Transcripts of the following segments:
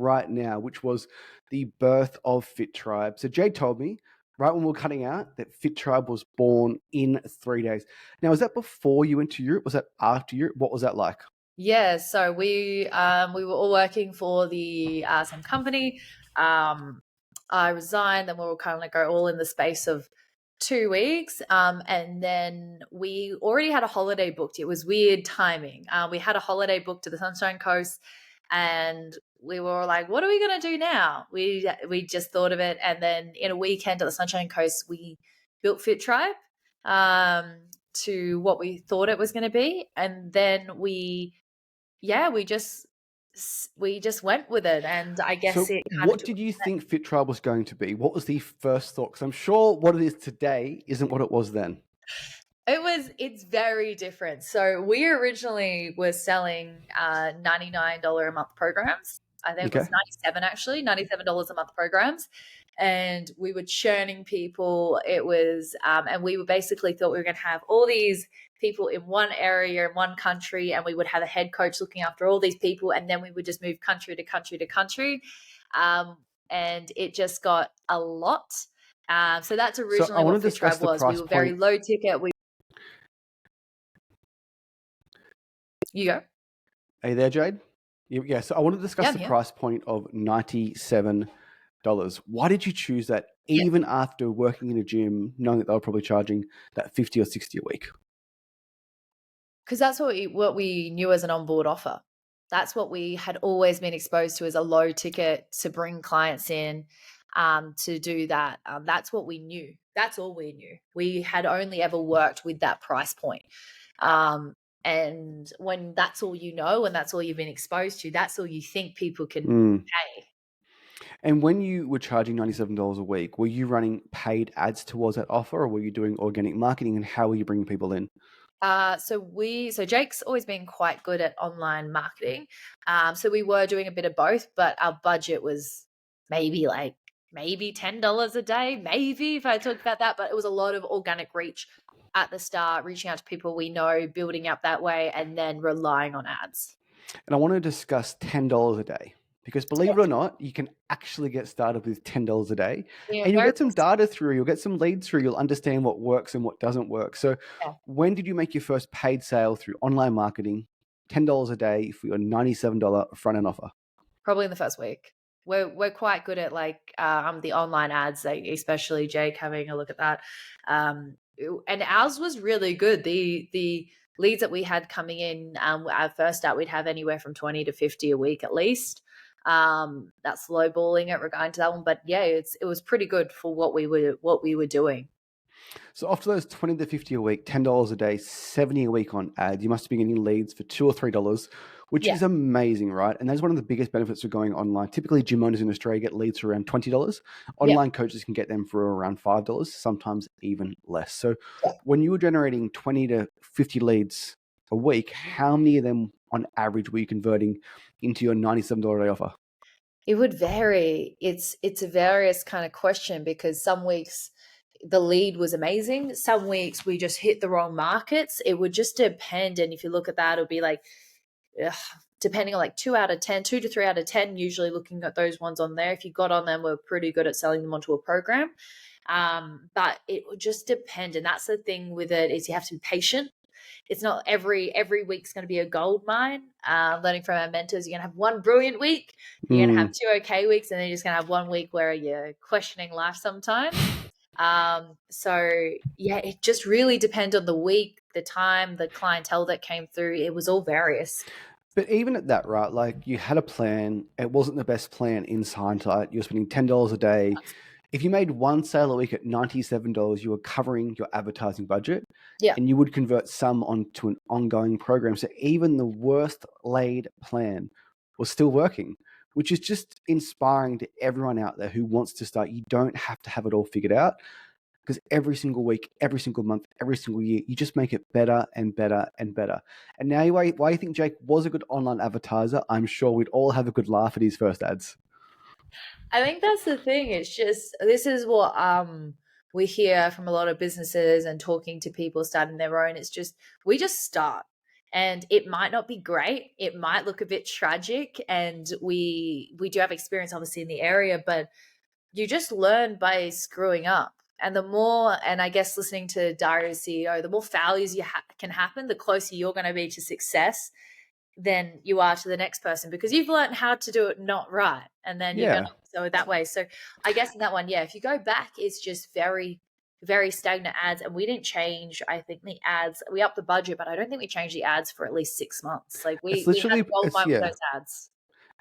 right now, which was the birth of Fitribe. So Jade told me right when we were cutting out that Fitribe was born in 3 days. Now, was that before you went to Europe? Was that after Europe? What was that like? Yeah, so we were all working for the same company. I resigned, then we were kind of go all in the space of 2 weeks. And then we already had a holiday booked. It was weird timing. We had a holiday booked to the Sunshine Coast, and we were like, "What are we gonna do now?" We just thought of it, and then in a weekend at the Sunshine Coast, we built Fitribe to what we thought it was going to be, and then we just went with it, and I guess So it kind of what took. did you think Fitribe was going to be? What was the first thought? Because I'm sure what it is today isn't what it was then. It's very different. So we originally were selling $99 a month programs. I think it Okay. was 97 actually, $97 a month programs. And we were churning people. It was and we were basically thought we were gonna have all these people in one area in one country, and we would have a head coach looking after all these people, and then we would just move country to country to country. And it just got a lot. So that's So I originally want what to discuss FitDrive the was. We price were very point. low ticket. You go. Are you there, Jade? Yeah, so I want to discuss Yeah, I'm the here. price point of $97. Why did you choose that Yeah. even after working in a gym, knowing that they were probably charging that 50 or 60 a week? Because that's what we knew as an onboard offer. That's what we had always been exposed to as a low ticket to bring clients in, to do that. That's what we knew. That's all we knew. We had only ever worked with that price point. Um, and when that's all you know and that's all you've been exposed to, that's all you think people can Mm. pay. And when you were charging $97 a week, were you running paid ads towards that offer or were you doing organic marketing, and how were you bringing people in? So Jake's always been quite good at online marketing. So we were doing a bit of both, but our budget was maybe $10 a day, maybe if I talked about that. But it was a lot of organic reach at the start, reaching out to people we know, building up that way, and then relying on ads. And I want to discuss $10 a day because, believe it or not, you can actually get started with $10 a day, Yeah, and you'll very get some possible. data through, you'll get some leads through, you'll understand what works and what doesn't work. So, Yeah, when did you make your first paid sale through online marketing? $10 a day for your $97 front end offer. probably in the first week. We're quite good at the online ads, like especially Jake having a look at that. And ours was really good. The leads that we had coming in, at first start, we'd have anywhere from 20 to 50 a week at least. That's lowballing it regarding to that one, but yeah, it was pretty good for what we were doing. So after those 20 to 50 a week, $10 a day, 70 a week on ads, you must be getting leads for $2 or $3, which Yeah, is amazing, right? And that's one of the biggest benefits of going online. Typically, gym owners in Australia get leads for around $20. yeah, Online coaches can get them for around $5, sometimes even less. So yeah. when you were generating 20 to 50 leads a week, how many of them on average were you converting into your $97 a day offer? It would vary. It's a various kind of question because some weeks the lead was amazing. Some weeks we just hit the wrong markets. It would just depend. And if you look at that, it'll be like, ugh, depending on like 2 out of 10, 2 to 3 out of 10, usually looking at those ones on there. If you got on them, we're pretty good at selling them onto a program. But it would just depend. And that's the thing with it is you have to be patient. It's not every week's going to be a gold mine. Learning from our mentors, you're going to have one brilliant week, you're going to have Mm. two okay weeks, and then you're just going to have one week where you're questioning life sometimes. So yeah, it just really depends on the week, the time, the clientele that came through. It was all various. But even at that, right, like you had a plan, it wasn't the best plan in hindsight. You were spending $10 a day. If you made one sale a week at $97, you were covering your advertising budget, Yeah. and you would convert some onto an ongoing program. So even the worst laid plan was still working, which is just inspiring to everyone out there who wants to start. You don't have to have it all figured out because every single week, every single month, every single year, you just make it better and better and better. And now, why you think Jake was a good online advertiser, I'm sure we'd all have a good laugh at his first ads. I think that's the thing. It's just this is what we hear from a lot of businesses and talking to people starting their own. It's just we just start. and it might not be great. It might look a bit tragic, and we do have experience obviously in the area, but you just learn by screwing up. And the more, and I guess listening to Dario's CEO, the more failures can happen, the closer you're going to be to success than you are to the next person, because you've learned how to do it not right. And then you're going Yeah. to go that way. So I guess in that one, yeah, if you go back, it's just very, very stagnant ads. And we didn't change, I think, the ads. We upped the budget, but I don't think we changed the ads for at least 6 months. Like It's we had literally, a gold it's, mine with yeah, those ads.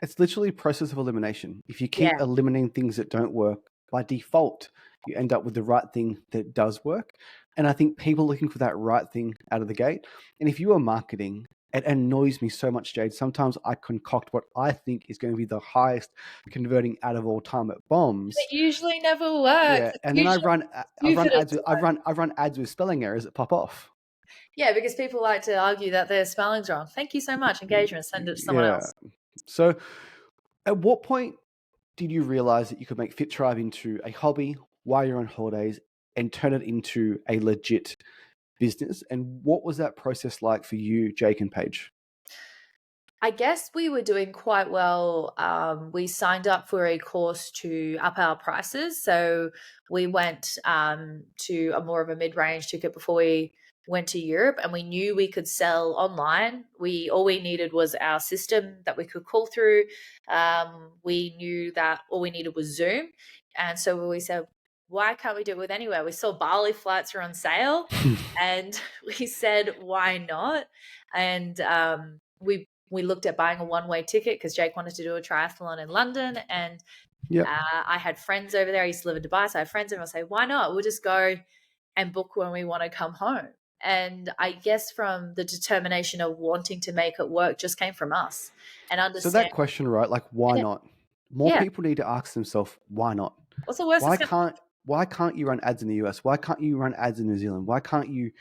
it's literally process of elimination. If you keep Yeah. eliminating things that don't work, by default, you end up with the right thing that does work. And I think people looking for that right thing out of the gate. And if you are marketing, it annoys me so much, Jade. Sometimes I concoct what I think is going to be the highest converting out of all time at bombs. It usually never works. Yeah, It's and then usually stupid as well. I run ads with spelling errors that pop off. Yeah, because people like to argue that their spelling's wrong. Thank you so much. Engagement. Send it to someone Yeah. else. So, at what point did you realize that you could make Fitribe into a hobby while you're on holidays and turn it into a legit business? And what was that process like for you, Jake and Paige? I guess we were doing quite well. We signed up for a course to up our prices. So we went to a more of a mid-range ticket before we went to Europe, and we knew we could sell online. We all we needed was our system that we could call through. We knew that all we needed was Zoom. And so we said, why can't we do it with anywhere? We saw Bali flights were on sale, and we said, why not? And we looked at buying a one-way ticket because Jake wanted to do a triathlon in London, and Yep. I had friends over there. I used to live in Dubai, so I had friends, and I say, why not? We'll just go and book when we want to come home. And I guess from the determination of wanting to make it work just came from us and So understand. that question, right? Like, why Yeah, not? More yeah. people need to ask themselves, why not? What's the worst Why that's going to can't why can't you run ads in the US? Why can't you run ads in New Zealand? Why can't you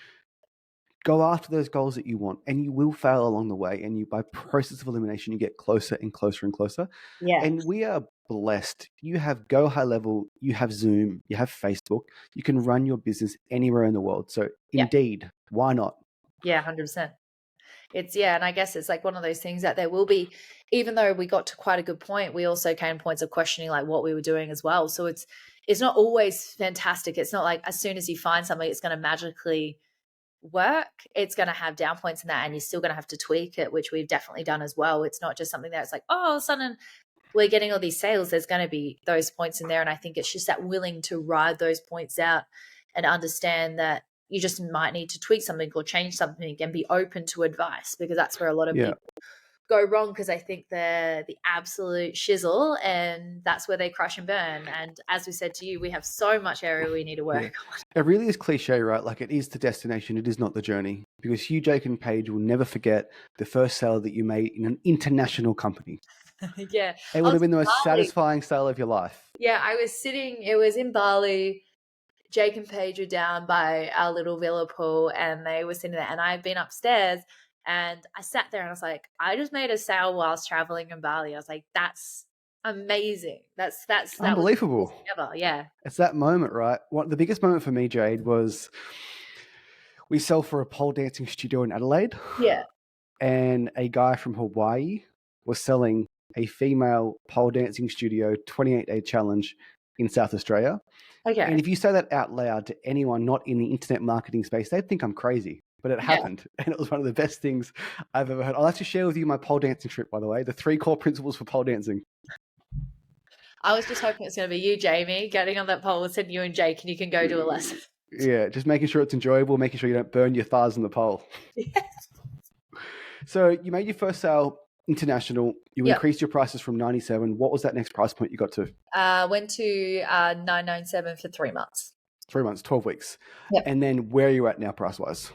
go after those goals that you want? And you will fail along the way. And you, by process of elimination, you get closer and closer and closer. Yeah, And we are blessed. You have Go High Level, you have Zoom, you have Facebook. You can run your business anywhere in the world. So yeah, indeed, why not? yeah, 100%. It's yeah, and I guess it's like one of those things that there will be, even though we got to quite a good point, we also came to points of questioning like what we were doing as well. So it's not always fantastic. It's not like as soon as you find something, it's going to magically work. It's going to have down points in that, and you're still going to have to tweak it, which we've definitely done as well. It's not just something that's like, oh, all of a sudden we're getting all these sales. There's going to be those points in there, and I think it's just that willing to ride those points out and understand that you just might need to tweak something or change something and be open to advice, because that's where a lot of Yeah. people go wrong, because I think they're the absolute shizzle, and that's where they crash and burn. And as we said to you, we have so much area we need to work Yeah. It really is cliche, right? Like, it is the destination, it is not the journey. Because you, Jake, and Paige will never forget the first sale that you made in an international company. on. Yeah. It I would have was been the in most Bali. satisfying sale of your life. Yeah, I was sitting, it was in Bali. Jake and Paige were down by our little villa pool, and they were sitting there, and I had been upstairs, and I sat there and I was like, I just made a sale whilst traveling in Bali. I was like, that's amazing. That was the Unbelievable. best thing ever. Yeah. It's that moment, right? The biggest moment for me, Jade, was we sell for a pole dancing studio in Adelaide, Yeah. and a guy from Hawaii was selling a female pole dancing studio 28-day challenge in South Australia. Okay. And if you say that out loud to anyone not in the internet marketing space, they'd think I'm crazy. But it Yeah. happened, and it was one of the best things I've ever heard. I'll have to share with you my pole dancing trip, by the way, the 3 core principles for pole dancing. I was just hoping it's going to be you, Jamie, getting on that pole with you and Jake, and you can go do a lesson. Yeah, just making sure it's enjoyable, making sure you don't burn your thighs on the pole. Yeah. So you made your first sale international. You Yep. increased your prices from 97. What was that next price point you got to? Went to 997 for 3 months. 3 months, 12 weeks. Yep. And then where are you at now price-wise?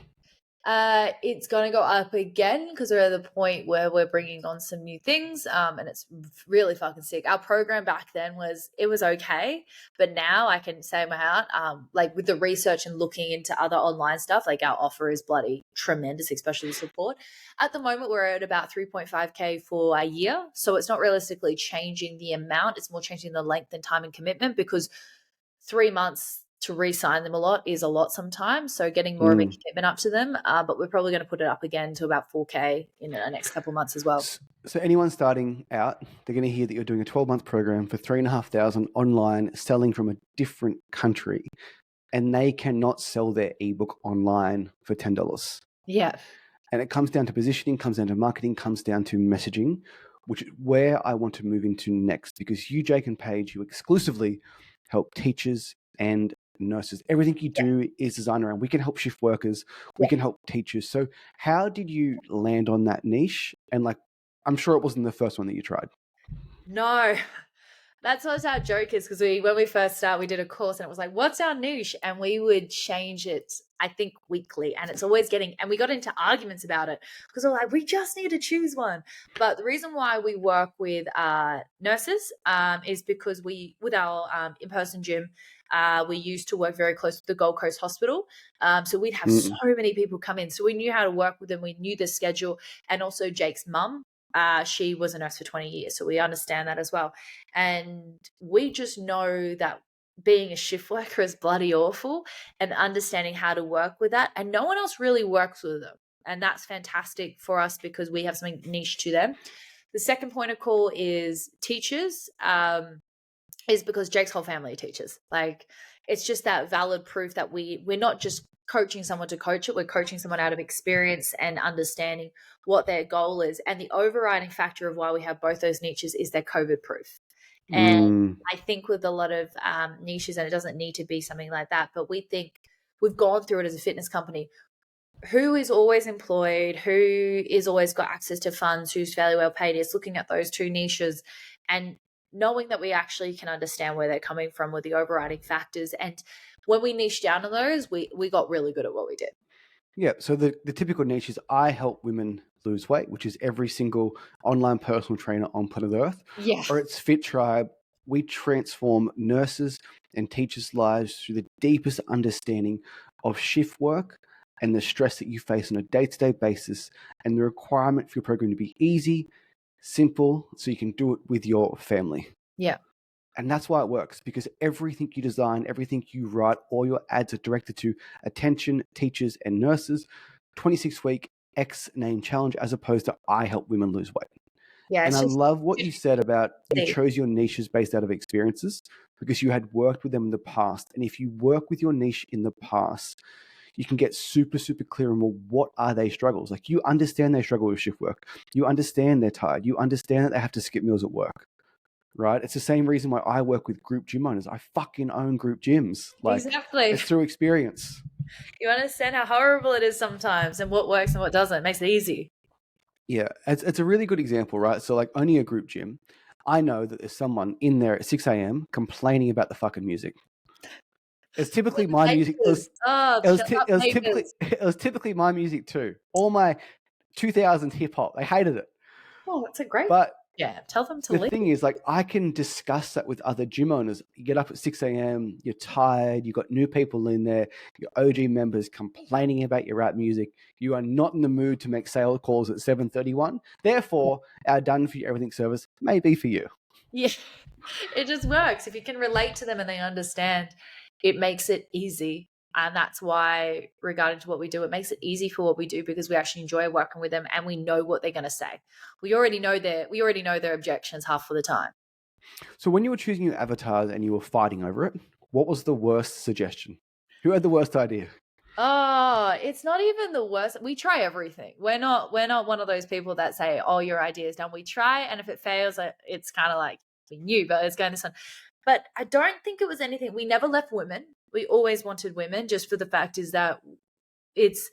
It's going to go up again because we're at the point where we're bringing on some new things, and it's really fucking sick. Our program back then was okay, but now I can say my heart, like with the research and looking into other online stuff, like our offer is bloody tremendous, especially the support. At the moment, we're at about 3.5K for a year, so it's not realistically changing the amount. It's more changing the length and time and commitment, because 3 months to re-sign them a lot is a lot sometimes. So getting more of a commitment up to them, but we're probably going to put it up again to about 4K in the next couple of months as well. So anyone starting out, they're going to hear that you're doing a 12-month program for 3,500 online, selling from a different country, and they cannot sell their ebook online for $10. Yeah. And it comes down to positioning, comes down to marketing, comes down to messaging, which is where I want to move into next, because you, Jake and Paige, you exclusively help teachers and nurses. Everything you do is designed around, we can help shift workers, we can help teachers. So how did you land on that niche? And like, I'm sure it wasn't the first one that you tried. No, that's what our joke is, because when we first started, we did a course and it was like, what's our niche? And we would change it, I think, weekly. And it's always and we got into arguments about it because we're like, we just need to choose one. But the reason why we work with nurses is because with our in-person gym, we used to work very close to the Gold Coast Hospital. So we'd have so many people come in. So we knew how to work with them. We knew the schedule. And also Jake's mum, she was a nurse for 20 years. So we understand that as well. And we just know that being a shift worker is bloody awful, and understanding how to work with that. And no one else really works with them. And that's fantastic for us because we have something niche to them. The second point of call is teachers, is because Jake's whole family are teachers. Like, it's just that valid proof that we're not just coaching someone to coach it. We're coaching someone out of experience and understanding what their goal is. And the overriding factor of why we have both those niches is they're COVID proof. And I think with a lot of niches, and it doesn't need to be something like that, but we think we've gone through it as a fitness company. Who is always employed, who is always got access to funds, who's fairly well paid, is looking at those two niches and knowing that we actually can understand where they're coming from with the overriding factors. And when we niche down on those, we got really good at what we did. Yeah. So the typical niche is I help women lose weight, which is every single online personal trainer on planet Earth. Yeah. Or it's Fitribe. We transform nurses and teachers' lives through the deepest understanding of shift work and the stress that you face on a day-to-day basis, and the requirement for your program to be easy, simple, so you can do it with your family. Yeah. And that's why it works, because everything you design, everything you write, all your ads are directed to attention, teachers, and nurses. 26-week X name challenge, as opposed to I help women lose weight. Yeah. And I love what you said about you chose your niches based out of experiences, because you had worked with them in the past. And if you work with your niche in the past, you can get super, super clear on, well, what are their struggles? Like, you understand they struggle with shift work. You understand they're tired. You understand that they have to skip meals at work. Right? It's the same reason why I work with group gym owners. I fucking own group gyms. Like, exactly. It's through experience. You understand how horrible it is sometimes and what works and what doesn't. It makes it easy. Yeah. It's a really good example, right? So like, owning a group gym, I know that there's someone in there at 6 a.m. complaining about the fucking music. It's typically my music. It was typically my music too. All my 2000s hip hop. They hated it. Oh, that's a great. But yeah, tell them to the leave. thing is, like, I can discuss that with other gym owners. You get up at 6 a.m., you're tired, you've got new people in there, your OG members complaining about your rap music. You are not in the mood to make sales calls at 7:31. Therefore, our done for you everything service may be for you. Yeah, it just works. If you can relate to them and they understand, it makes it easy. And that's why, regarding to what we do, it makes it easy for what we do, because we actually enjoy working with them and we know what they're going to say. We already know their objections half of the time. So when you were choosing your avatars and you were fighting over it, what was the worst suggestion? Who had the worst idea? Oh, it's not even the worst. We try everything. We're not one of those people that say, "Oh, your idea is done." We try, and if it fails, it's kind of like we knew, but it's going to sound. But I don't think it was anything. We never left women. We always wanted women, just for the fact is that it's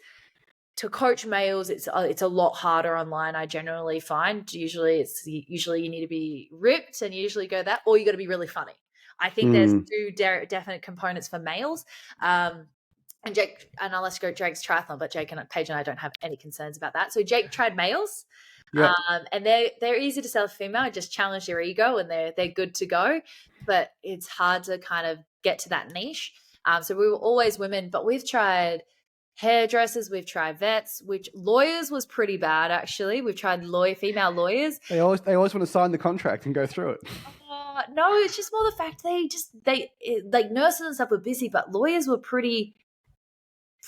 to coach males. It's a lot harder online. I generally find usually you need to be ripped and you usually go that, or you got to be really funny. I think there's two definite components for males. And Jake, and unless you go Jake's triathlon, but Jake and Paige and I don't have any concerns about that. So Jake tried males, and they're easy to sell female. Just challenge their ego, and they're good to go. But it's hard to kind of get to that niche. So we were always women, but we've tried hairdressers, we've tried vets, which lawyers was pretty bad actually. We've tried female lawyers. They always want to sign the contract and go through it. No, it's just more the fact like nurses and stuff were busy, but lawyers were pretty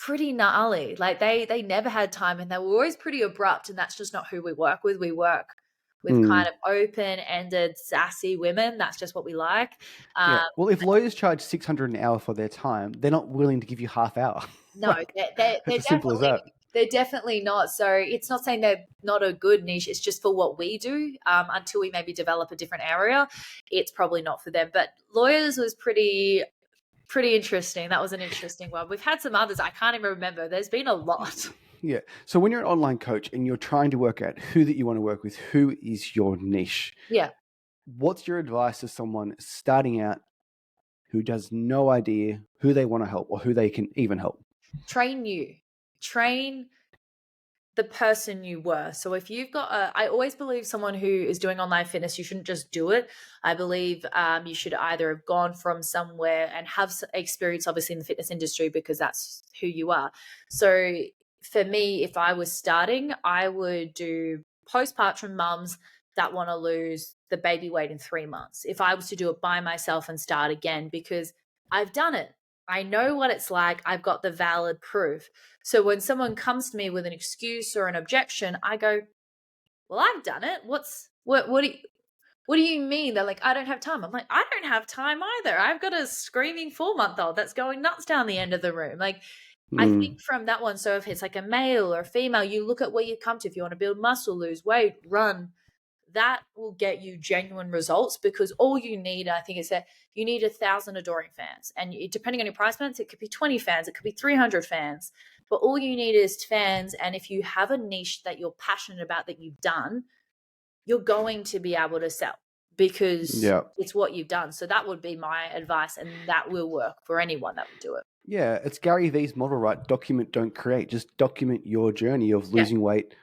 gnarly. Like they never had time, and they were always pretty abrupt, and that's just not who we work with. We work with Mm, kind of open-ended, sassy women. That's just what we like. yeah. Um, Well, if lawyers charge 600 an hour for their time, they're not willing to give you half hour. no, Like, they're it's as simple as that. definitely not. So it's not saying they're not a good niche. It's just for what we do. Until we maybe develop a different area, it's probably not for them. But lawyers was pretty interesting. That was an interesting one. We've had some others. I can't even remember. There's been a lot. Yeah. So when you're an online coach and you're trying to work out who that you want to work with, who is your niche, Yeah. what's your advice to someone starting out who has no idea who they want to help or who they can even help? Train you. Train the person you were. So if you've got I always believe someone who is doing online fitness, you shouldn't just do it. I believe you should either have gone from somewhere and have experience, obviously, in the fitness industry, because that's who you are. So for me, if I was starting, I would do postpartum mums that want to lose the baby weight in 3 months. If I was to do it by myself and start again, because I've done it. I know what it's like. I've got the valid proof. So when someone comes to me with an excuse or an objection, I go, "Well, I've done it. What do you mean?" They're like, "I don't have time." I'm like, "I don't have time either. I've got a screaming 4-month-old that's going nuts down the end of the room." Like, I think Mm, from that one, so if it's like a male or a female, you look at where you come to. If you want to build muscle, lose weight, run, that will get you genuine results, because all you need, I think, is that you need 1,000 adoring fans. And depending on your price points, it could be 20 fans, it could be 300 fans. But all you need is fans. And if you have a niche that you're passionate about that you've done, you're going to be able to sell, because yeah. it's what you've done. So that would be my advice. And that will work for anyone that would do it. Yeah. It's Gary Vee's model, right? Document, don't create. Just document your journey of Yeah. losing weight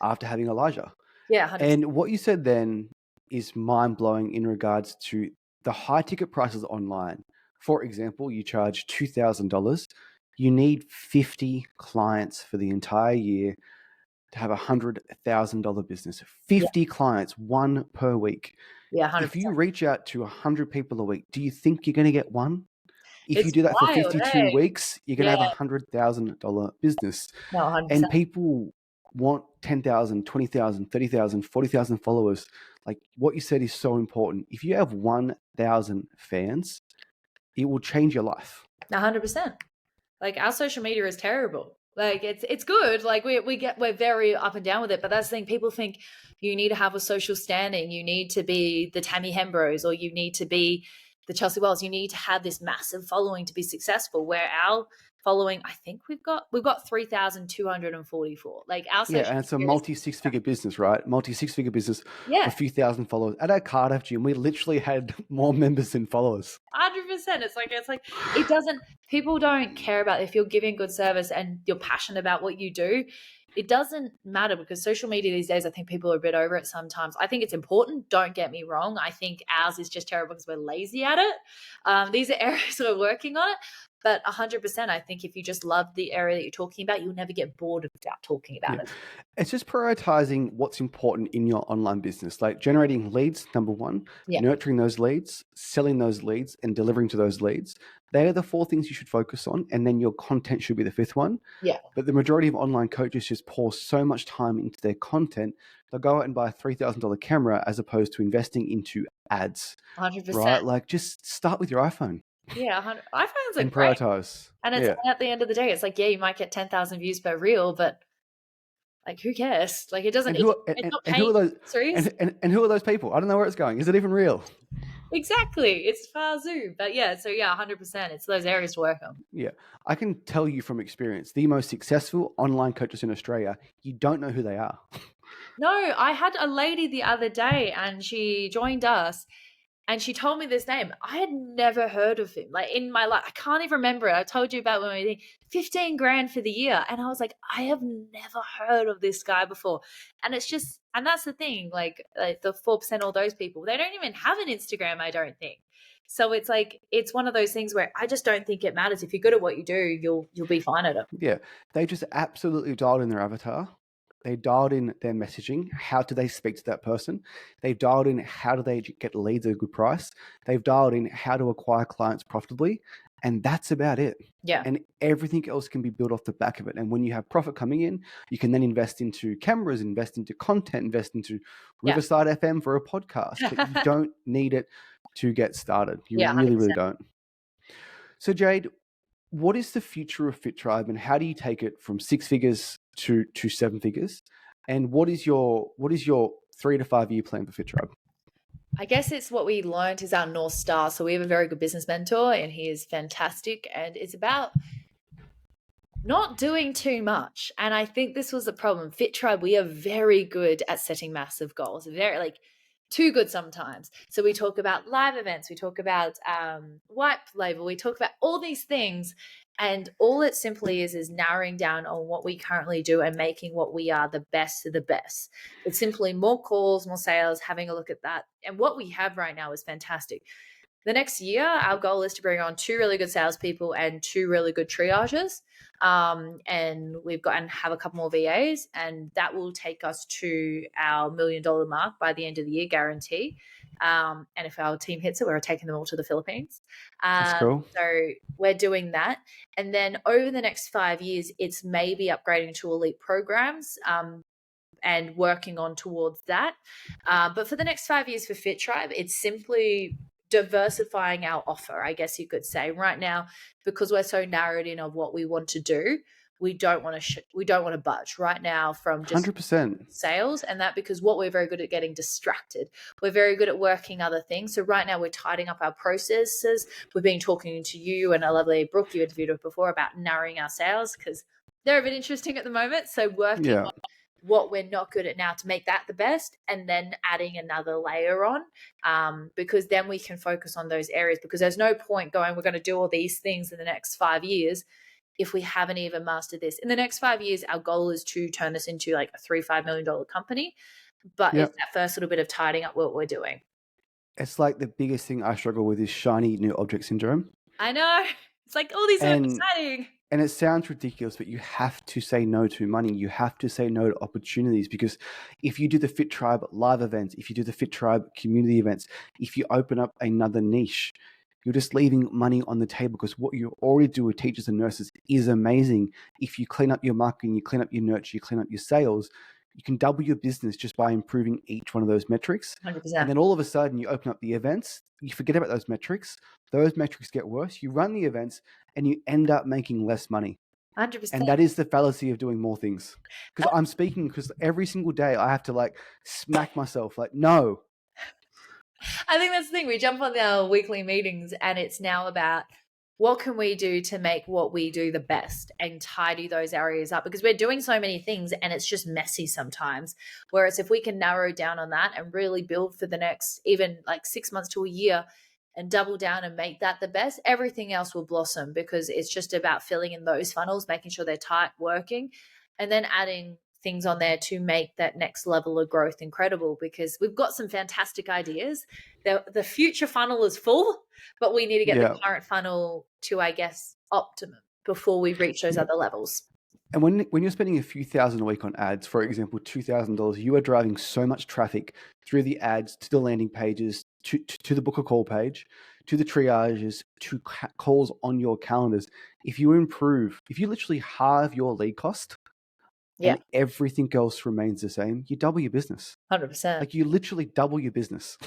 after having Elijah. Yeah. 100%. And what you said then is mind blowing in regards to the high ticket prices online. For example, you charge $2,000. You need 50 clients for the entire year to have a $100,000 business. Yeah. 50 clients, one per week. Yeah. If 100%. you reach out to 100 people a week, do you think you're going to get one? If you It's do that for wild. 52 Hey. weeks, you're going to Yeah. have a $100,000 business. No, And 100%. people want 10,000, 20,000, 30,000, 40,000 followers. Like what you said is so important. If you have 1,000 fans, it will change your life. 100%. Like, our social media is terrible. Like, it's good. Like, we're very up and down with it. But that's the thing. People think you need to have a social standing. You need to be the Tammy Hembros, or you need to be the Chelsea Wells. You need to have this massive following to be successful. Where our following, I think we've got 3,244. Like, our Yeah, social and it's a media is, multi six figure business, right? Multi six figure business, a yeah. few thousand followers. At our Cardiff gym, we literally had more members than followers. 100%. It's like it doesn't. People don't care about if you're giving good service and you're passionate about what you do. It doesn't matter, because social media these days, I think people are a bit over it sometimes. I think it's important. Don't get me wrong. I think ours is just terrible because we're lazy at it. These are areas we're working on it. But 100%, I think if you just love the area that you're talking about, you'll never get bored of talking about Yeah. it. It's just prioritizing what's important in your online business, like generating leads, number one, Yeah. nurturing those leads, selling those leads, and delivering to those leads. They are the four things you should focus on. And then your content should be the fifth one. Yeah. But the majority of online coaches just pour so much time into their content, they'll go out and buy a $3,000 camera as opposed to investing into ads, 100%. right? Like just start with your iPhone Yeah. 100. iPhones are and great. prioritize. And it's at the end of the day, it's like, yeah, you might get 10,000 views per reel, but like, who cares? Like, it doesn't. And who It's not and who paying are those groceries. and who are those people? I don't know where it's going. Is it even real? Exactly. It's Fazoo. But yeah, so yeah, 100%. It's those areas to work on. Yeah, I can tell you from experience, the most successful online coaches in Australia, you don't know who they are. No, I had a lady the other day, and she joined us, and she told me this name. I had never heard of him. Like, in my life, I can't even remember it. I told you about when we did 15 grand for the year. And I was like, I have never heard of this guy before. And it's just, and that's the thing, like the 4%, all those people, they don't even have an Instagram, I don't think. So it's like, it's one of those things where I just don't think it matters. If you're good at what you do, you'll be fine at it. Yeah, they just absolutely dialed in their avatar They dialed in their messaging. How do they speak to that person? They've dialed in how do they get leads at a good price? They've dialed in how to acquire clients profitably. And that's about it. Yeah. And everything else can be built off the back of it. And when you have profit coming in, you can then invest into cameras, invest into content, invest into Riverside FM for a podcast. But you don't need it to get started. You really, 100%. really don't. So Jayde, what is the future of Fitribe, and how do you take it from 6 figures to 7 figures? And what is your 3 to 5 year plan for Fitribe? I guess it's what we learned is our North Star. So we have a very good business mentor and he is fantastic. And it's about not doing too much. And I think this was the problem. Fitribe, we are very good at setting massive goals, very like too good sometimes. So we talk about live events, we talk about white label, we talk about all these things. And all it simply is narrowing down on what we currently do and making what we are the best of the best. It's simply more calls, more sales, having a look at that. And what we have right now is fantastic. The next year, our goal is to bring on 2 really good salespeople and 2 really good triages. And we've got and have a couple more VAs, and that will take us to our $1 million mark by the end of the year, guarantee. And if our team hits it, we're taking them all to the Philippines. That's cool. So we're doing that. And then over the next 5 years, it's maybe upgrading to elite programs. And working on towards that. But for the next 5 years for Fitribe, it's simply diversifying our offer, I guess you could say. Right now, because we're so narrowed in of what we want to do, we don't want to budge right now from just 100%. sales, and that because what we're very good at getting distracted. We're very good at working other things. So right now we're tidying up our processes. We've been talking to you and a lovely Brooke you interviewed her before about narrowing our sales because they're a bit interesting at the moment. So working on what we're not good at now to make that the best, and then adding another layer on, because then we can focus on those areas, because there's no point going, we're going to do all these things in the next 5 years if we haven't even mastered this. In the next 5 years, our goal is to turn this into like a $3-5 million company, but it's that first little bit of tidying up what we're doing. It's like the biggest thing I struggle with is shiny new object syndrome. I know. It's like, all these are exciting. And it sounds ridiculous, but you have to say no to money. You have to say no to opportunities, because if you do the Fitribe live events, if you do the Fitribe community events, if you open up another niche, you're just leaving money on the table, because what you already do with teachers and nurses is amazing. If you clean up your marketing, you clean up your nurture, you clean up your sales, you can double your business just by improving each one of those metrics. 100%. And then all of a sudden you open up the events, you forget about those metrics get worse, you run the events, and you end up making less money. 100%. And that is the fallacy of doing more things. Because I'm speaking, because every single day I have to like smack myself, like, no. I think that's the thing. We jump on our weekly meetings and it's now about what can we do to make what we do the best and tidy those areas up, because we're doing so many things and it's just messy sometimes. Whereas if we can narrow down on that and really build for the next even like 6 months to a year and double down and make that the best, everything else will blossom, because it's just about filling in those funnels, making sure they're tight, working, and then adding things on there to make that next level of growth incredible, because we've got some fantastic ideas. The future funnel is full, but we need to get the current funnel to, I guess, optimum before we reach those other levels. And when you're spending a few thousand a week on ads, for example, $2,000, you are driving so much traffic through the ads to the landing pages, to the book a call page, to the triages, to calls on your calendars. If you literally halve your lead cost, and everything else remains the same, you double your business. 100%. Like, you literally double your business.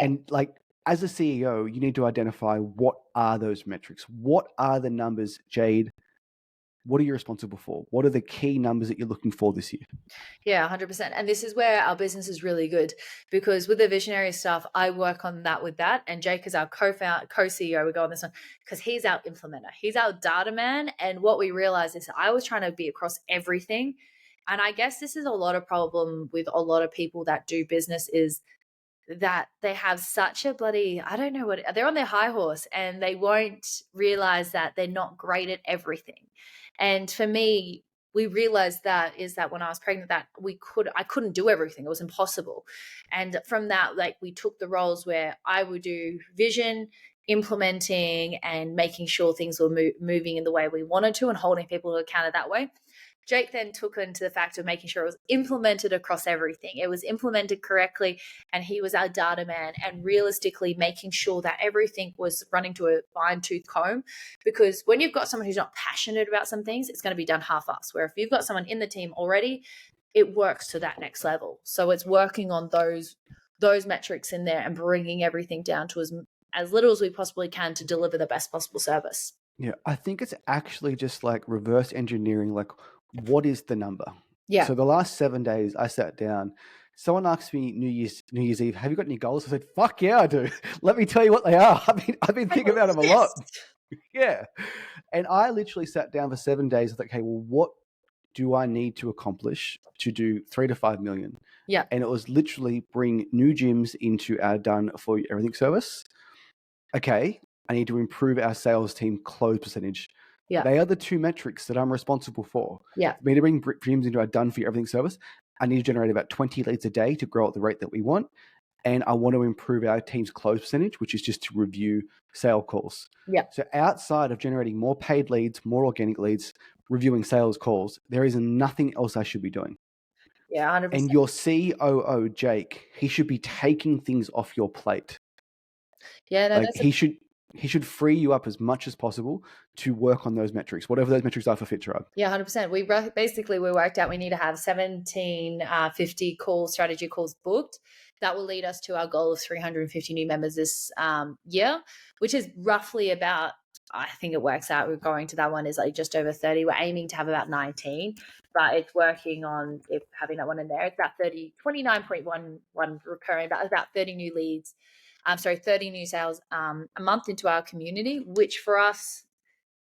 And like, as a CEO, you need to identify what are those metrics. What are the numbers, Jayde? What are you responsible for? What are the key numbers that you're looking for this year? Yeah, 100%. And this is where our business is really good, because with the visionary stuff, I work on that with that. And Jake is our co-CEO. We go on this one because he's our implementer. He's our data man. And what we realized is I was trying to be across everything. And I guess this is a lot of problem with a lot of people that do business, is that they have such a bloody, I don't know what, they're on their high horse and they won't realize that they're not great at everything. And for me, we realized that is that when I was pregnant, that I couldn't do everything. It was impossible. And from that, like, we took the roles where I would do vision, implementing, and making sure things were moving in the way we wanted to, and holding people to account that way. Jake then took into the fact of making sure it was implemented across everything. It was implemented correctly, and he was our data man, and realistically making sure that everything was running to a fine-tooth comb. Because when you've got someone who's not passionate about some things, it's going to be done half-assed. Where if you've got someone in the team already, it works to that next level. So it's working on those metrics in there and bringing everything down to as little as we possibly can to deliver the best possible service. Yeah, I think it's actually just like reverse engineering, like what is the number? Yeah. So the last 7 days I sat down, someone asked me New Year's Eve, have you got any goals? I said, fuck yeah, I do. Let me tell you what they are. I've been thinking about them a lot. Yeah. And I literally sat down for 7 days. I thought, okay, well, what do I need to accomplish to do 3 to 5 million? Yeah. And it was literally bring new gyms into our done for everything service. Okay, I need to improve our sales team close percentage. Yeah. They are the two metrics that I'm responsible for. Yeah. For me to bring gyms into our done for everything service, I need to generate about 20 leads a day to grow at the rate that we want. And I want to improve our team's close percentage, which is just to review sale calls. Yeah. So outside of generating more paid leads, more organic leads, reviewing sales calls, there is nothing else I should be doing. Yeah, 100%. And your COO, Jake, he should be taking things off your plate. Yeah, no, like he should free you up as much as possible to work on those metrics, whatever those metrics are for Fitribe. Yeah, 100%. We worked out we need to have 50 strategy calls booked. That will lead us to our goal of 350 new members this year, which is roughly about, I think it works out, we're going to that one is like just over 30. We're aiming to have about 19, but it's working on having that one in there. It's about 29.11 recurring, about 30 new leads. 30 new sales a month into our community, which for us,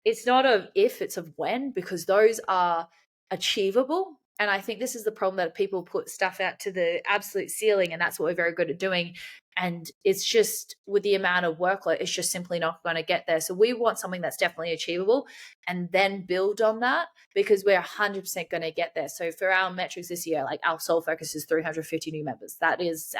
it's not of if, it's of when, because those are achievable. And I think this is the problem, that people put stuff out to the absolute ceiling, and that's what we're very good at doing. And it's just with the amount of workload, it's just simply not going to get there. So we want something that's definitely achievable and then build on that, because we're 100% going to get there. So for our metrics this year, like our sole focus is 350 new members. That's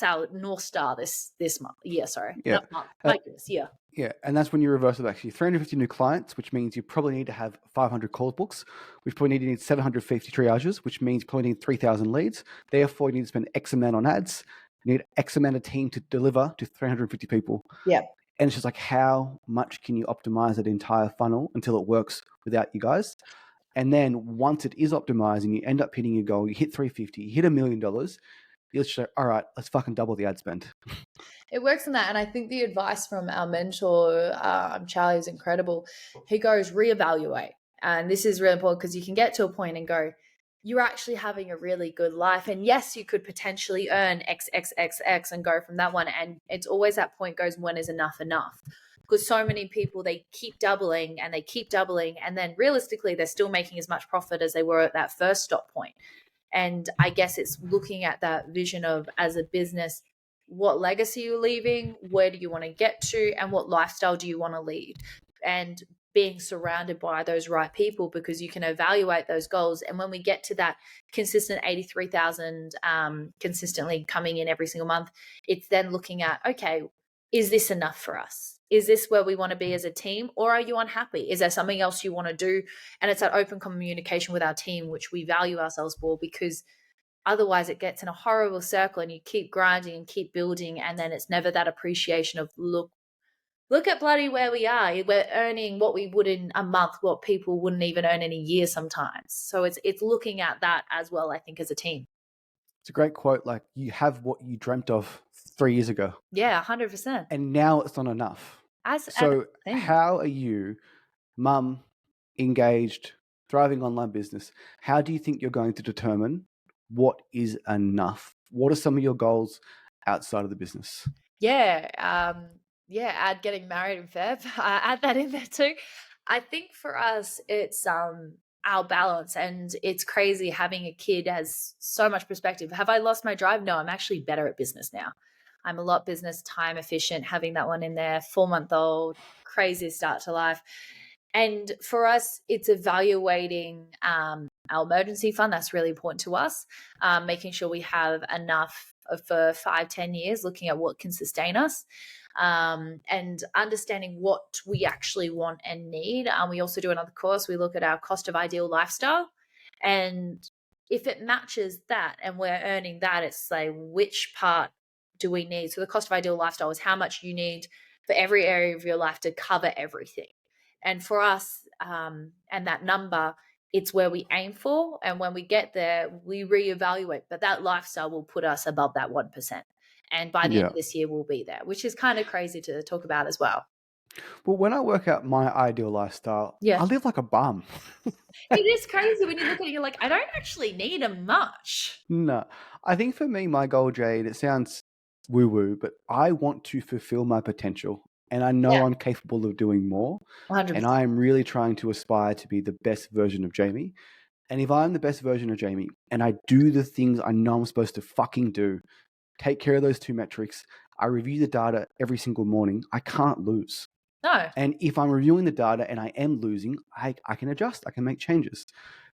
our North Star this month. Yeah, sorry. Yeah. Not month. My goodness, yeah. Yeah, and that's when you reverse it actually. 350 new clients, which means you probably need to have 500 call books, which probably need 750 triages, which means you probably need 3,000 leads. Therefore, you need to spend X amount on ads. You need X amount of team to deliver to 350 people. Yeah. And it's just like, how much can you optimize that entire funnel until it works without you guys? And then once it is optimized and you end up hitting your goal, you hit 350, you hit $1 million, you'll just say, all right, let's fucking double the ad spend. It works in that. And I think the advice from our mentor, Charlie, is incredible. He goes, reevaluate. And this is really important, because you can get to a point and go, you're actually having a really good life. And yes, you could potentially earn X, X, X, X and go from that one. And it's always that point goes, when is enough enough? Because so many people, they keep doubling and they keep doubling. And then realistically, they're still making as much profit as they were at that first stop point. And I guess it's looking at that vision of, as a business, what legacy you're leaving, where do you want to get to, and what lifestyle do you want to lead, and being surrounded by those right people, because you can evaluate those goals. And when we get to that consistent 83,000 consistently coming in every single month, it's then looking at, okay, is this enough for us? Is this where we want to be as a team, or are you unhappy? Is there something else you want to do? And it's that open communication with our team, which we value ourselves for, because otherwise it gets in a horrible circle and you keep grinding and keep building, and then it's never that appreciation of, look at bloody where we are. We're earning what we would in a month, what people wouldn't even earn in a year sometimes. So it's looking at that as well, I think, as a team. It's a great quote. Like, you have what you dreamt of 3 years ago. Yeah, 100%. And now it's not enough. So how are you, mum, engaged, thriving online business? How do you think you're going to determine what is enough? What are some of your goals outside of the business? Add getting married in Feb. Add that in there too. I think for us, it's our balance, and it's crazy. Having a kid has so much perspective. Have I lost my drive? No, I'm actually better at business now. I'm a lot business time efficient, having that one in there, 4-month-old, crazy start to life. And for us, it's evaluating our emergency fund. That's really important to us, making sure we have enough for 5-10 years, looking at what can sustain us, and understanding what we actually want and need. We also do another course. We look at our cost of ideal lifestyle, And if it matches that and we're earning that, it's like, which part do we need? So the cost of ideal lifestyle is how much you need for every area of your life to cover everything. And for us, and that number, it's where we aim for. And when we get there, we reevaluate. But that lifestyle will put us above that 1%. And by the end Yeah. of this year, we'll be there, which is kind of crazy to talk about as well. Well, when I work out my ideal lifestyle, Yeah. I live like a bum. It is crazy when you look at it, you're like, I don't actually need a much. No, I think for me, my goal, Jade, it sounds woo woo, but I want to fulfill my potential. And I know Yeah, I'm capable of doing more. And 100%. I am really trying to aspire to be the best version of Jamie. And if I'm the best version of Jamie and I do the things I know I'm supposed to fucking do, take care of those two metrics, I review the data every single morning, I can't lose. No, And if I'm reviewing the data and I am losing, I can adjust, I can make changes.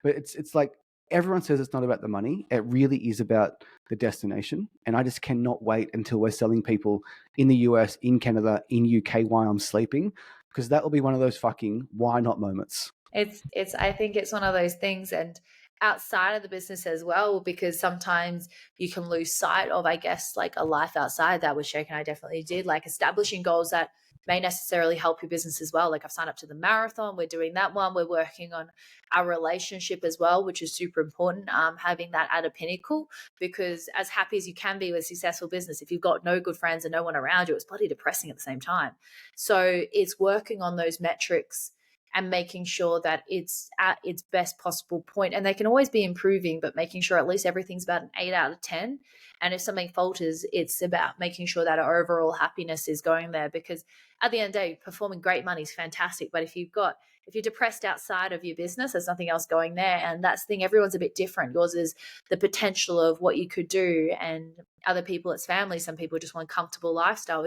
But it's like everyone says it's not about the money. It really is about the destination. And I just cannot wait until we're selling people in the US, in Canada, in UK while I'm sleeping, because that will be one of those fucking why not moments. it's I think it's one of those things, and outside of the business as well, because sometimes you can lose sight of, I guess, like a life outside that, which Jake and I definitely did, like establishing goals that may necessarily help your business as well. Like I've signed up to the marathon, we're doing that one, we're working on our relationship as well, which is super important, having that at a pinnacle, because as happy as you can be with a successful business, if you've got no good friends and no one around you, it's bloody depressing at the same time. So it's working on those metrics and making sure that it's at its best possible point. And they can always be improving, but making sure at least everything's about an 8 out of 10. And if something falters, it's about making sure that our overall happiness is going there. Because at the end of the day, performing great money is fantastic. But if you're depressed outside of your business, there's nothing else going there. And that's the thing, everyone's a bit different. Yours is the potential of what you could do, and other people, it's family. Some people just want a comfortable lifestyle.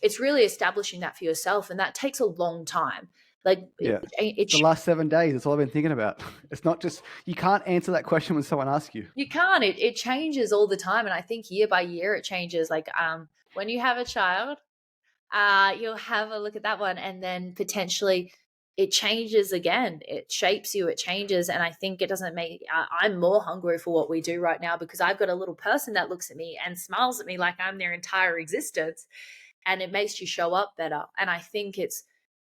It's really establishing that for yourself. And that takes a long time. Like Yeah. it The last 7 days, that's all I've been thinking about. It's not just, you can't answer that question when someone asks you. you can't. It changes all the time, and I think year by year it changes. Like when you have a child, you'll have a look at that one, and then potentially it changes again. It shapes you. It changes, and I think it doesn't make. I'm more hungry for what we do right now because I've got a little person that looks at me and smiles at me like I'm their entire existence, and it makes you show up better. And I think it's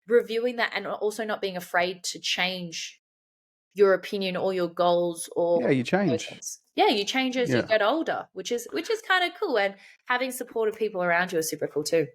reviewing that, and also not being afraid to change your opinion or your goals or Yeah, you those change. things. Yeah, you change as you Yeah. get older, which is kind of cool. And having supportive people around you is super cool too.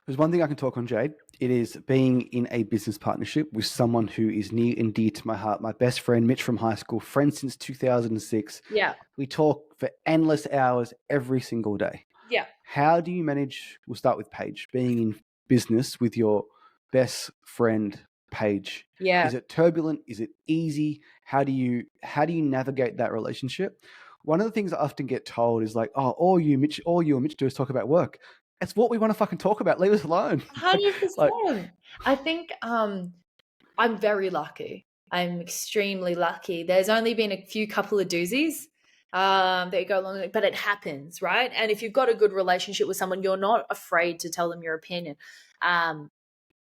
There's one thing I can talk on, Jade. It is being in a business partnership with someone who is near and dear to my heart. My best friend, Mitch from high school, friend since 2006. Yeah. We talk for endless hours every single day. Yeah. How do you manage, we'll start with Paige, being in business with your best friend, Paige? Yeah. Is it turbulent? Is it easy? How do you navigate that relationship? One of the things I often get told is like, oh, all you and Mitch do is talk about work. That's what we want to fucking talk about. Leave us alone. like 100%. I think I'm very lucky. I'm extremely lucky. There's only been a few couple of doozies that go along, but it happens, right? And if you've got a good relationship with someone, you're not afraid to tell them your opinion. Um,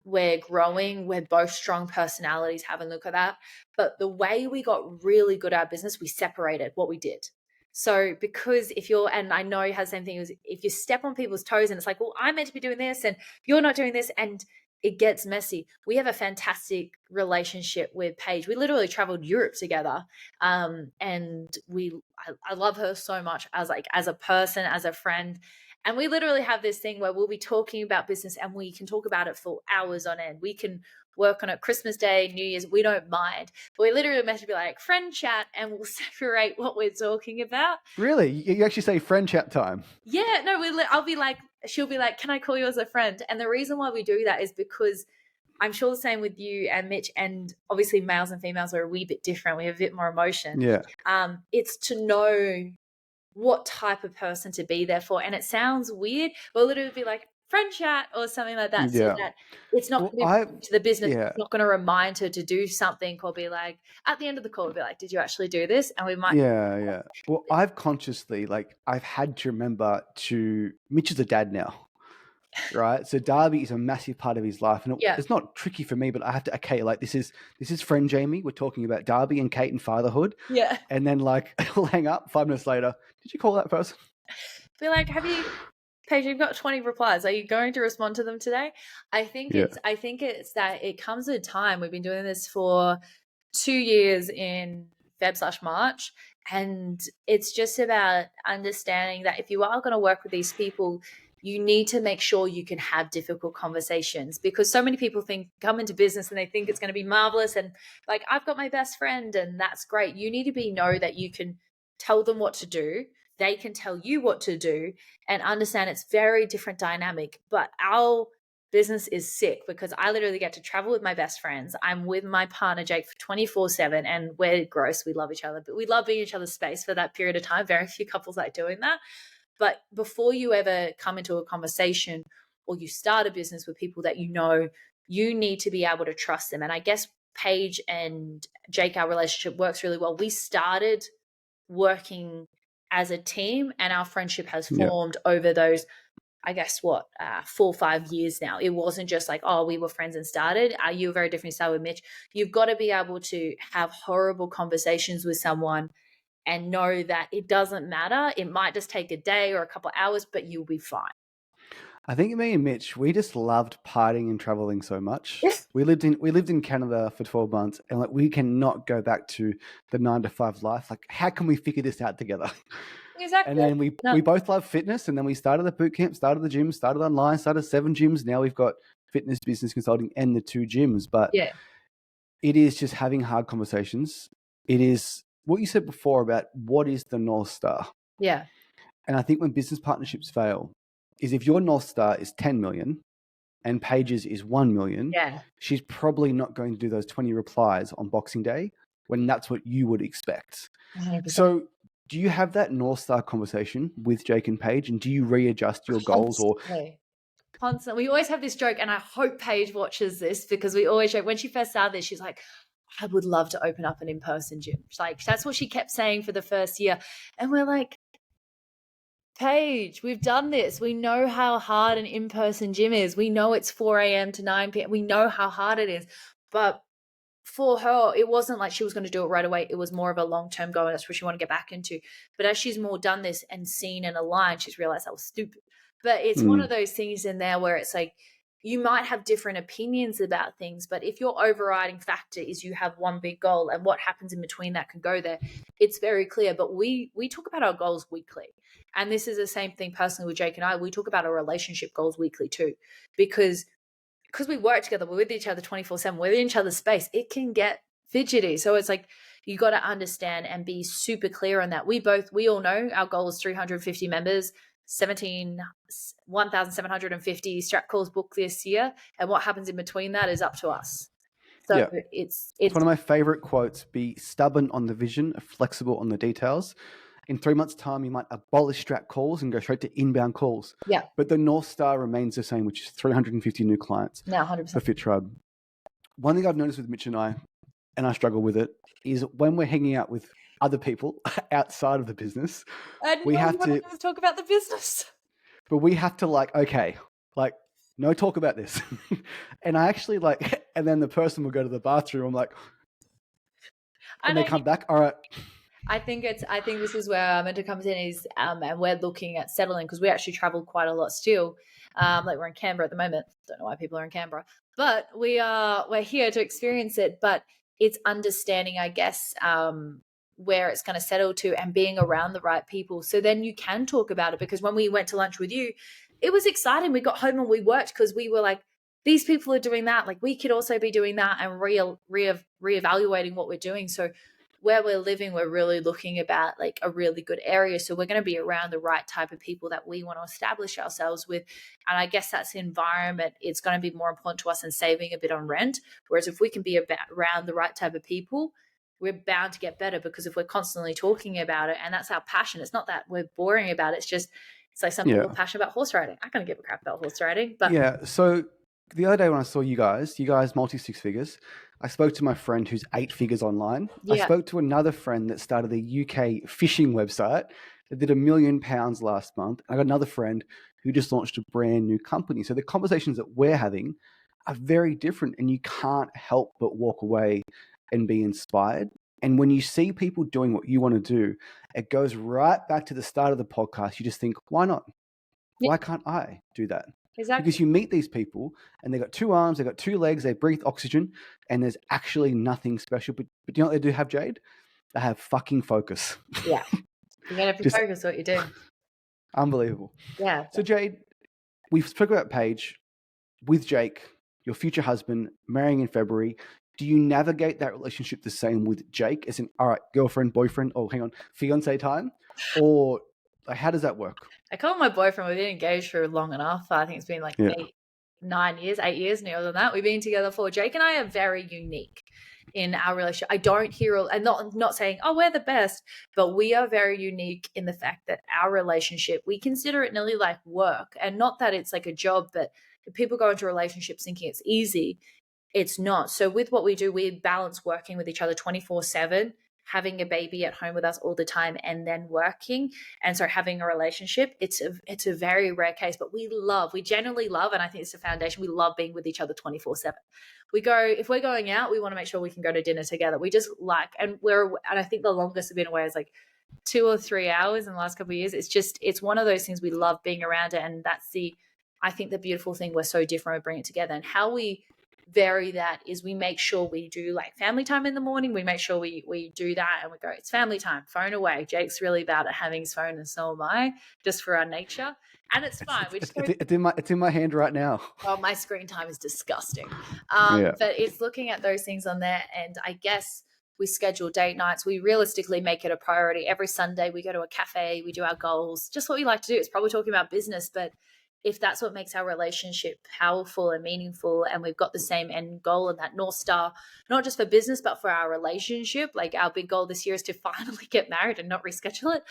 we're growing, we're both strong personalities, have a look at that. But the way we got really good at our business, we separated what we did. So because if you're, and I know you have the same thing, is if you step on people's toes and it's like, well, I'm meant to be doing this and you're not doing this, and it gets messy. We have a fantastic relationship with Paige. We literally traveled Europe together. And I love her so much as a person, as a friend. And we literally have this thing where we'll be talking about business and we can talk about it for hours on end. We can work on it Christmas Day, New Year's, we don't mind. But we literally meant to be like friend chat and we'll separate what we're talking about. really, you actually say friend chat time. Yeah, no, I'll be like, she'll be like, can I call you as a friend? And the reason why we do that is because I'm sure the same with you and Mitch, and obviously males and females are a wee bit different. We have a bit more emotion. Yeah. It's to know what type of person to be there for. And it sounds weird, but literally be like friend chat or something like that, so Yeah. that it's not Well, going to be to the business. yeah. It's not going to remind her to do something, or be like, at the end of the call, we'll be like, did you actually do this? And we might. Yeah. Well, I've consciously, I've had to remember to, Mitch is a dad now. right? So Darby is a massive part of his life, and Yeah. it's not tricky for me, but I have to, okay, like this is friend Jamie. We're talking about Darby and Kate and fatherhood, Yeah. and then like we'll hang up 5 minutes later. Did you call that person? Be like, Paige, you've got 20 replies. Are you going to respond to them today? Yeah, I think it's that it comes at a time. We've been doing this for 2 years in Feb/March. And it's just about understanding that if you are going to work with these people, you need to make sure you can have difficult conversations, because so many people come into business and they think it's going to be marvelous and like, I've got my best friend and that's great. You need to know that you can tell them what to do. They can tell you what to do, and understand it's very different dynamic. But our business is sick because I literally get to travel with my best friends. I'm with my partner Jake for 24/7, and we're gross. We love each other, but we love being in each other's space for that period of time. Very few couples like doing that. But before you ever come into a conversation or you start a business with people that you need to be able to trust them. And I guess Paige and Jake, our relationship works really well. We started working as a team, and our friendship has yeah. formed over those, I guess, 4 or 5 years now. It wasn't just like, oh, we were friends and started. You were very different style with Mitch. You've got to be able to have horrible conversations with someone and know that it doesn't matter. It might just take a day or a couple of hours, but you'll be fine. I think me and Mitch, we just loved partying and traveling so much. Yes. We lived in Canada for 12 months, and like we cannot go back to the 9 to 5 life. Like, how can we figure this out together? And Exactly. then we both love fitness, and then we started the boot camp, started the gym, started online, started 7 gyms. Now we've got fitness, business consulting, and the 2 gyms. But Yeah. it is just having hard conversations. It is what you said before about what is the North Star. Yeah. And I think when business partnerships fail is if your North Star is 10 million and Paige's is 1 million, Yeah. she's probably not going to do those 20 replies on Boxing Day when that's what you would expect. 100%. So do you have that North Star conversation with Jake and Paige, and do you readjust your goals? Or Constantly. We always have this joke, and I hope Paige watches this, because we always joke. When she first started this, she's like, I would love to open up an in-person gym. She's like, that's what she kept saying for the first year. And we're like, Paige, we've done this. We know how hard an in-person gym is. We know it's 4 a.m. to 9 p.m. We know how hard it is. But for her, it wasn't like she was going to do it right away. It was more of a long-term goal, and that's what she wanted to get back into. But as she's more done this and seen and aligned, she's realized that was stupid. But it's one of those things in there where it's like, you might have different opinions about things, but if your overriding factor is you have one big goal and what happens in between that can go there, it's very clear. But we talk about our goals weekly. And this is the same thing personally with Jake and I. We talk about our relationship goals weekly too, because we work together, we're with each other 24/7, we're in each other's space, it can get fidgety. So it's like, you got to understand and be super clear on that. We all know our goal is 350 members, 1,750 strap calls booked this year. And what happens in between that is up to us. So yeah, it's one of my favorite quotes: be stubborn on the vision, flexible on the details. In 3 months' time, you might abolish strap calls and go straight to inbound calls. Yeah. But the North Star remains the same, which is 350 new clients now 100%. for Fitribe. One thing I've noticed with Mitch and I struggle with it, is when we're hanging out with other people outside of the business, we have to talk about the business. but we have to okay, no talk about this. And I actually and then the person will go to the bathroom. I'm like, and they come back. All right. I think this is where Mentor comes in is, and we're looking at settling, because we actually travel quite a lot still. We're in Canberra at the moment. Don't know why people are in Canberra, but we're here to experience it. But it's understanding, I guess, where it's going to settle to and being around the right people. So then you can talk about it, because when we went to lunch with you, it was exciting. We got home and we worked because we were like, these people are doing that. Like, we could also be doing that, and reevaluating what we're doing. So where we're living, we're really looking about a really good area. So we're going to be around the right type of people that we want to establish ourselves with. And I guess that's the environment. It's going to be more important to us than saving a bit on rent. Whereas if we can be around the right type of people, we're bound to get better, because if we're constantly talking about it, and that's our passion, it's not that we're boring about it. It's like some people are passionate about horse riding. I can't give a crap about horse riding. But yeah. So the other day when I saw you guys multi 6 figures, I spoke to my friend who's 8 figures online. Yeah. I spoke to another friend that started a UK fishing website that did £1 million last month. I got another friend who just launched a brand new company. So the conversations that we're having are very different, and you can't help but walk away and be inspired. And when you see people doing what you want to do, it goes right back to the start of the podcast. You just think, why not? Yeah, Why can't I do that? exactly. Because you meet these people and they've got 2 arms, they've got 2 legs, they breathe oxygen, and there's actually nothing special. But you know what they do have, Jade? They have fucking focus. Yeah. You got to be Just focused on what you're doing. unbelievable. Yeah. So, Jade, we've spoken about Paige with Jake, your future husband, marrying in February. Do you navigate that relationship the same with Jake, as in, all right, girlfriend, boyfriend, oh, hang on, fiance time? Or like, how does that work? I call him my boyfriend. We've been engaged for long enough. I think it's been like Yeah. 8 years, nearer than that. We've been together for. Jake and I are very unique in our relationship. I don't hear, and not saying, oh, we're the best, but we are very unique in the fact that our relationship, we consider it nearly like work. And not that it's like a job, but people go into relationships thinking it's easy. It's not. So with what we do, we balance working with each other 24/7, having a baby at home with us all the time, and then working. And so having a relationship, it's a very rare case, but we genuinely love, and I think it's the foundation. We love being with each other 24/7. If we're going out, we want to make sure we can go to dinner together. We just like, and I think the longest we've been away is like 2 or 3 hours in the last couple of years. It's one of those things we love being around it. And I think the beautiful thing, we're so different, we bring it together. And how we vary that is we make sure we do like family time in the morning. We make sure we do that, and we go, it's family time, phone away. Jake's really bad at having his phone, and so am I, just for our nature. And it's fine. It's in my hand right now. Oh, my screen time is disgusting. Yeah. But it's looking at those things on there. And I guess we schedule date nights. We realistically make it a priority. Every Sunday we go to a cafe, we do our goals, just what we like to do. It's probably talking about business, but if that's what makes our relationship powerful and meaningful, and we've got the same end goal and that North Star, not just for business, but for our relationship, like our big goal this year is to finally get married and not reschedule it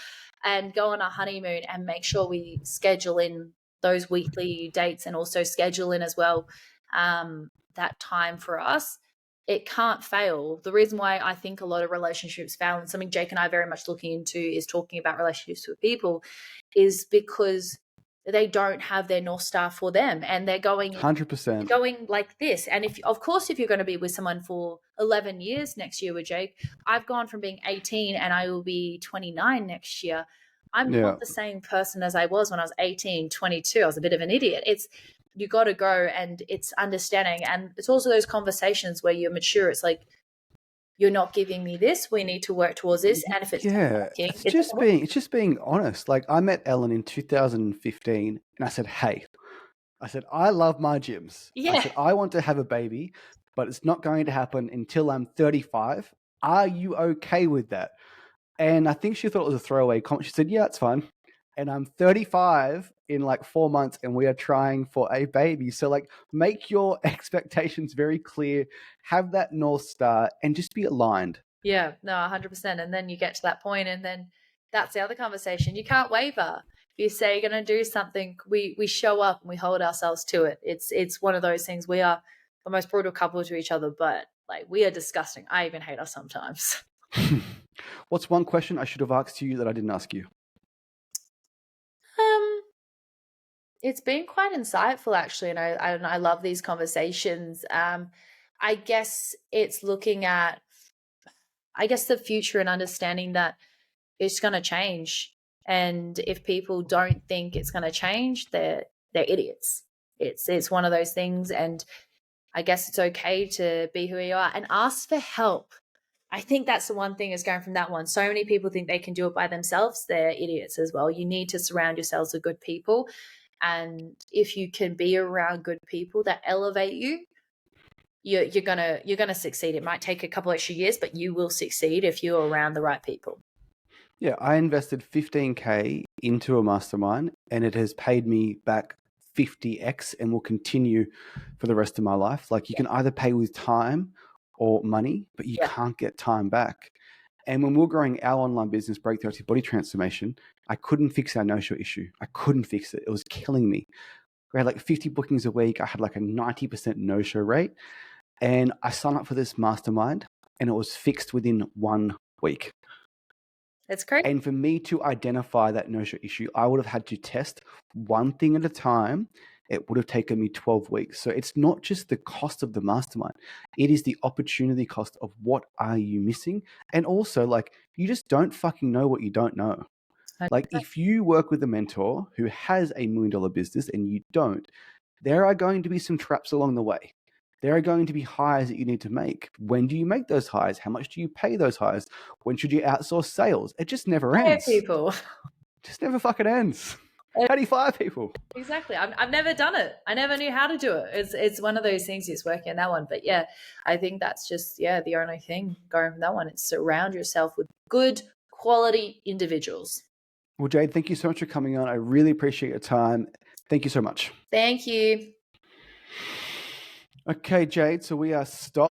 and go on our honeymoon, and make sure we schedule in those weekly dates, and also schedule in as well that time for us. It can't fail. The reason why I think a lot of relationships fail, and something Jake and I are very much looking into, is talking about relationships with people, is because they don't have their North Star for them, and they're going 100% like this. And if you're going to be with someone for 11 years next year with Jake, I've gone from being 18 and I will be 29 next year. I'm not the same person as I was when I was 18, 22. I was a bit of an idiot. You got to go, and it's understanding. And it's also those conversations where you're mature. It's like, you're not giving me this. We need to work towards this. And if it's working, it's just being honest. Like, I met Ellen in 2015, and I said, hey, I love my gyms. Yeah. I said, I want to have a baby, but it's not going to happen until I'm 35. Are you okay with that? And I think she thought it was a throwaway comment. She said, yeah, it's fine. And I'm 35 in like 4 months, and we are trying for a baby. So like, make your expectations very clear, have that North Star, and just be aligned. Yeah, no, 100%. And then you get to that point, and then that's the other conversation. You can't waver. If you say you're going to do something, we show up and we hold ourselves to it. It's one of those things. We are the most brutal couple to each other, but like, we are disgusting. I even hate us sometimes. What's one question I should have asked you that I didn't ask you? It's been quite insightful, actually, and I love these conversations. I guess it's looking at, the future, and understanding that it's going to change. And if people don't think it's going to change, they're idiots. It's one of those things, and I guess it's okay to be who you are and ask for help. I think that's the one thing, is going from that one. So many people think they can do it by themselves. They're idiots as well. You need to surround yourselves with good people. And if you can be around good people that elevate you, you're gonna succeed. It might take a couple extra years, but you will succeed if you're around the right people. Yeah, I invested 15K into a mastermind, and it has paid me back 50x and will continue for the rest of my life. Like, you can either pay with time or money, but you can't get time back. And when we were growing our online business, Breakthrough Active Body Transformation, I couldn't fix our no-show issue. I couldn't fix it. It was killing me. We had like 50 bookings a week. I had like a 90% no-show rate. And I signed up for this mastermind, and it was fixed within 1 week. It's crazy. And for me to identify that no-show issue, I would have had to test one thing at a time. It would have taken me 12 weeks. So it's not just the cost of the mastermind. It is the opportunity cost of what are you missing? And also, like, you just don't fucking know what you don't know. Like, if you work with a mentor who has $1 million business and you don't, there are going to be some traps along the way. There are going to be hires that you need to make. When do you make those hires? How much do you pay those hires? When should you outsource sales? It just never Fire ends. people. It just never fucking ends. How do you fire people? Exactly. I've never done it. I never knew how to do it. It's one of those things. It's working on that one. But yeah, I think that's just the only thing going from that one. It's surround yourself with good quality individuals. Well, Jayde, thank you so much for coming on. I really appreciate your time. Thank you so much. Thank you. Okay, Jayde, so we are stopped.